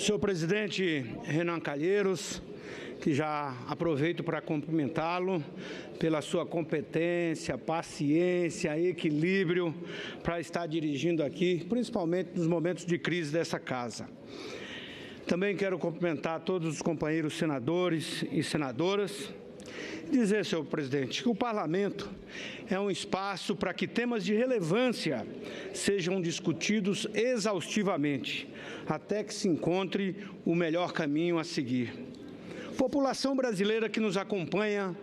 Senhor presidente Renan Calheiros, que já aproveito para cumprimentá-lo pela sua competência, paciência, equilíbrio para estar dirigindo aqui, principalmente nos momentos de crise dessa casa. Também quero cumprimentar todos os companheiros senadores e senadoras. Dizer, senhor presidente, que o parlamento é um espaço para que temas de relevância sejam discutidos exaustivamente, até que se encontre o melhor caminho a seguir. População brasileira que nos acompanha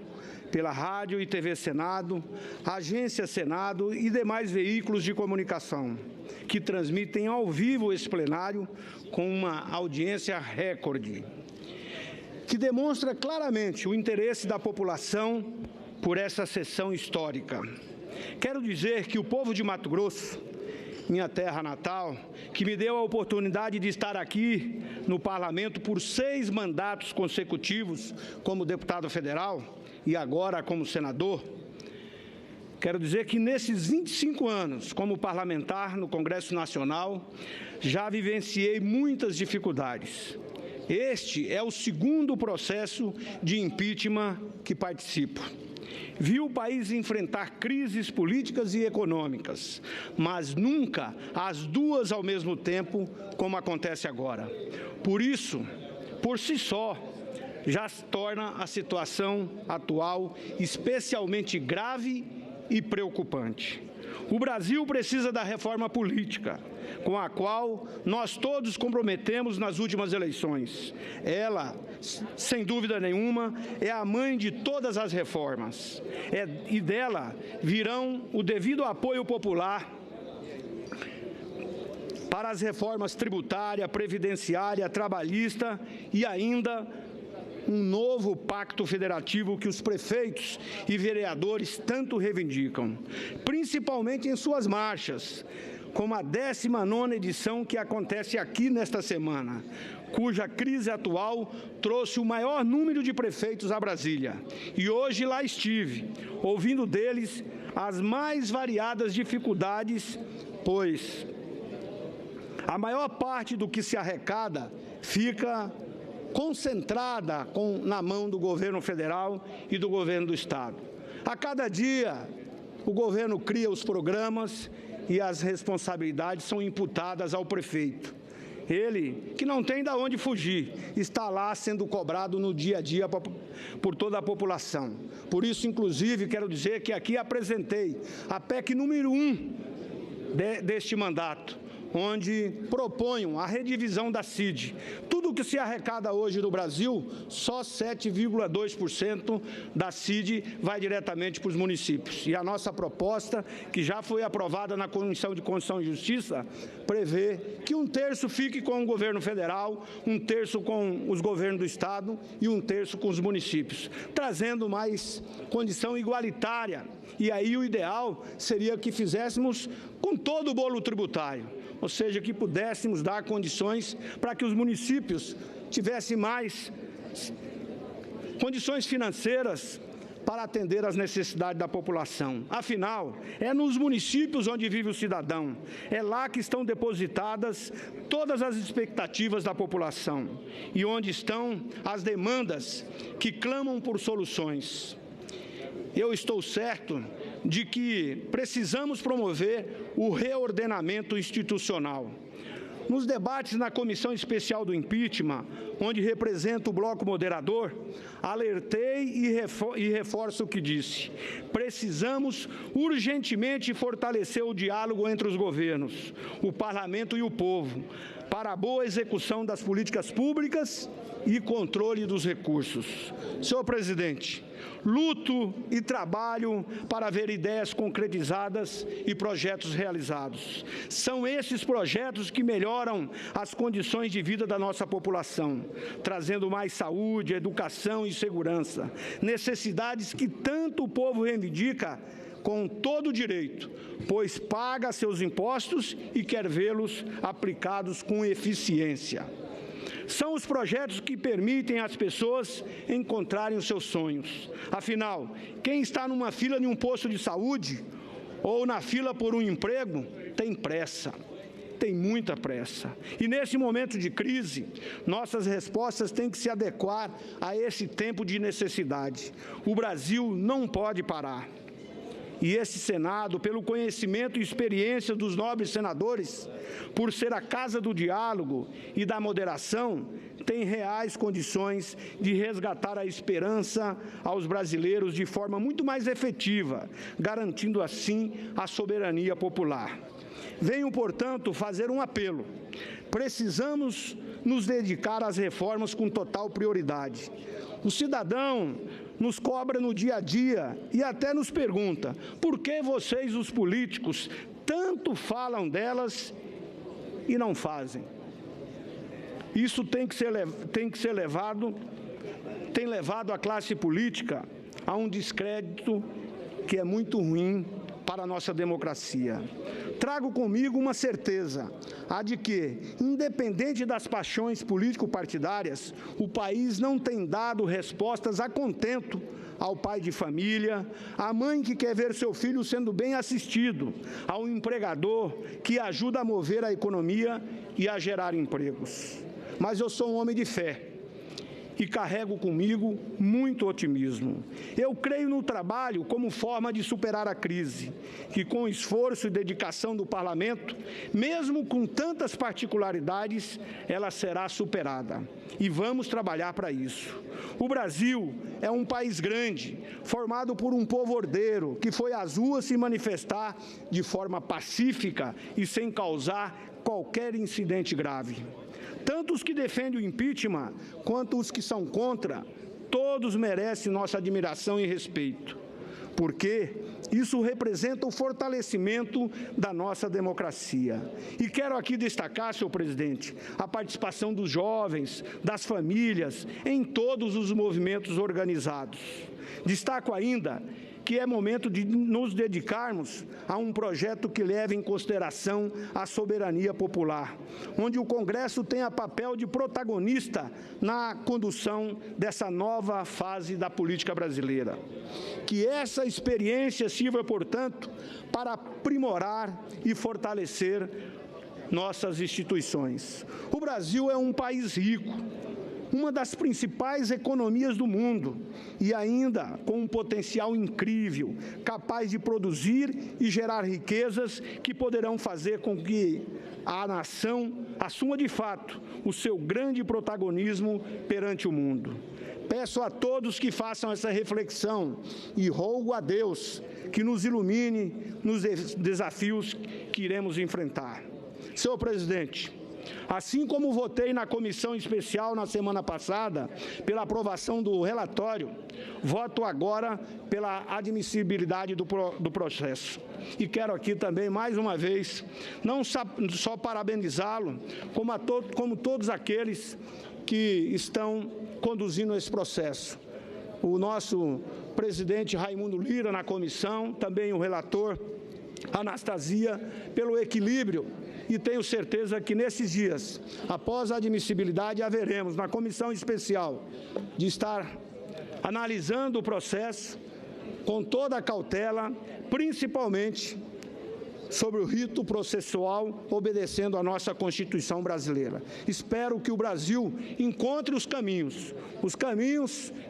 pela Rádio e TV Senado, Agência Senado e demais veículos de comunicação, que transmitem ao vivo esse plenário com uma audiência recorde, que demonstra claramente o interesse da população por essa sessão histórica. Quero dizer que o povo de Mato Grosso, minha terra natal, que me deu a oportunidade de estar aqui no parlamento por 6 mandatos consecutivos como deputado federal e agora como senador, quero dizer que nesses 25 anos como parlamentar no Congresso Nacional, já vivenciei muitas dificuldades. Este é o 2º processo de impeachment que participo. Vi o país enfrentar crises políticas e econômicas, mas nunca as duas ao mesmo tempo, como acontece agora. Por isso, por si só, já se torna a situação atual especialmente grave e preocupante. O Brasil precisa da reforma política, com a qual nós todos comprometemos nas últimas eleições. Ela, sem dúvida nenhuma, é a mãe de todas as reformas. E dela virão o devido apoio popular para as reformas tributária, previdenciária, trabalhista e ainda um novo pacto federativo que os prefeitos e vereadores tanto reivindicam, principalmente em suas marchas, como a 19ª edição que acontece aqui nesta semana, cuja crise atual trouxe o maior número de prefeitos a Brasília. E hoje lá estive, ouvindo deles as mais variadas dificuldades, pois a maior parte do que se arrecada fica concentrada na mão do governo federal e do governo do estado. A cada dia, o governo cria os programas e as responsabilidades são imputadas ao prefeito. Ele, que não tem de onde fugir, está lá sendo cobrado no dia a dia por toda a população. Por isso, inclusive, quero dizer que aqui apresentei a PEC número 1 deste mandato, onde proponho a redivisão da CID. Tudo que se arrecada hoje no Brasil, só 7,2% da CID vai diretamente para os municípios. E a nossa proposta, que já foi aprovada na Comissão de Constituição e Justiça, prevê que 1/3 fique com o governo federal, 1/3 com os governos do estado e 1/3 com os municípios, trazendo mais condição igualitária. E aí o ideal seria que fizéssemos com todo o bolo tributário, ou seja, que pudéssemos dar condições para que os municípios tivessem mais condições financeiras para atender às necessidades da população. Afinal, é nos municípios onde vive o cidadão, é lá que estão depositadas todas as expectativas da população e onde estão as demandas que clamam por soluções. Eu estou certo de que precisamos promover o reordenamento institucional. Nos debates na Comissão Especial do Impeachment, onde represento o bloco moderador, alertei e reforço o que disse. Precisamos urgentemente fortalecer o diálogo entre os governos, o parlamento e o povo, para a boa execução das políticas públicas e controle dos recursos. Senhor presidente, luto e trabalho para ver ideias concretizadas e projetos realizados. São esses projetos que melhoram as condições de vida da nossa população, trazendo mais saúde, educação e segurança, necessidades que tanto o povo reivindica com todo o direito, pois paga seus impostos e quer vê-los aplicados com eficiência. São os projetos que permitem às pessoas encontrarem os seus sonhos. Afinal, quem está numa fila de um posto de saúde ou na fila por um emprego tem pressa. tem muita pressa. E nesse momento de crise, nossas respostas têm que se adequar a esse tempo de necessidade. O Brasil não pode parar. E esse Senado, pelo conhecimento e experiência dos nobres senadores, por ser a casa do diálogo e da moderação, tem reais condições de resgatar a esperança aos brasileiros de forma muito mais efetiva, garantindo assim a soberania popular. Venho, portanto, fazer um apelo. Precisamos nos dedicar às reformas com total prioridade. O cidadão nos cobra no dia a dia e até nos pergunta: por que vocês, os políticos, tanto falam delas e não fazem? Isso tem levado a classe política a um descrédito que é muito ruim para a nossa democracia. Trago comigo uma certeza, a de que, independente das paixões político-partidárias, o país não tem dado respostas a contento ao pai de família, à mãe que quer ver seu filho sendo bem assistido, ao empregador que ajuda a mover a economia e a gerar empregos. Mas eu sou um homem de fé e carrego comigo muito otimismo. Eu creio no trabalho como forma de superar a crise, que com esforço e dedicação do Parlamento, mesmo com tantas particularidades, ela será superada. E vamos trabalhar para isso. O Brasil é um país grande, formado por um povo ordeiro, que foi às ruas se manifestar de forma pacífica e sem causar qualquer incidente grave. Tanto os que defendem o impeachment, quanto os que são contra, todos merecem nossa admiração e respeito, porque isso representa o fortalecimento da nossa democracia. E quero aqui destacar, senhor presidente, a participação dos jovens, das famílias, em todos os movimentos organizados. Destaco ainda que é momento de nos dedicarmos a um projeto que leve em consideração a soberania popular, onde o Congresso tenha papel de protagonista na condução dessa nova fase da política brasileira. Que essa experiência sirva, portanto, para aprimorar e fortalecer nossas instituições. O Brasil é um país rico, uma das principais economias do mundo e ainda com um potencial incrível, capaz de produzir e gerar riquezas que poderão fazer com que a nação assuma de fato o seu grande protagonismo perante o mundo. Peço a todos que façam essa reflexão e rogo a Deus que nos ilumine nos desafios que iremos enfrentar. Senhor presidente, assim como votei na comissão especial na semana passada pela aprovação do relatório, voto agora pela admissibilidade do processo. E quero aqui também, mais uma vez, não só parabenizá-lo, como todos aqueles que estão conduzindo esse processo. O nosso presidente Raimundo Lira na comissão, também o relator Anastasia, pelo equilíbrio. E tenho certeza que nesses dias, após a admissibilidade, haveremos, na comissão especial, de estar analisando o processo com toda a cautela, principalmente sobre o rito processual, obedecendo à nossa Constituição brasileira. Espero que o Brasil encontre os caminhos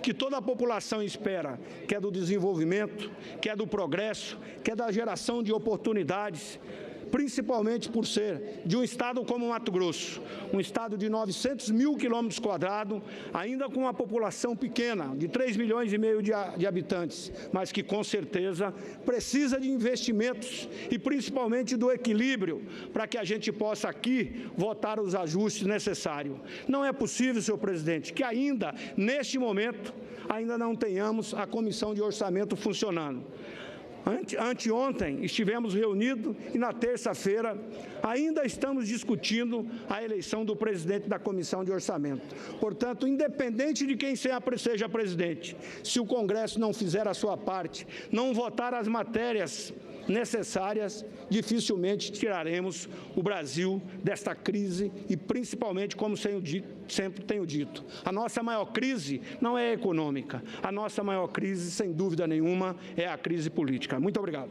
que toda a população espera, que é do desenvolvimento, que é do progresso, que é da geração de oportunidades, principalmente por ser de um estado como Mato Grosso, um estado de 900 mil quilômetros quadrados, ainda com uma população pequena, de 3,5 milhões de habitantes, mas que com certeza precisa de investimentos e principalmente do equilíbrio para que a gente possa aqui votar os ajustes necessários. Não é possível, senhor presidente, que ainda, neste momento, ainda não tenhamos a comissão de orçamento funcionando. Anteontem estivemos reunidos e na terça-feira ainda estamos discutindo a eleição do presidente da Comissão de Orçamento. Portanto, independente de quem seja presidente, se o Congresso não fizer a sua parte, não votar as matérias necessárias, dificilmente tiraremos o Brasil desta crise e, principalmente, como sempre tenho dito, a nossa maior crise não é econômica, a nossa maior crise, sem dúvida nenhuma, é a crise política. Muito obrigado.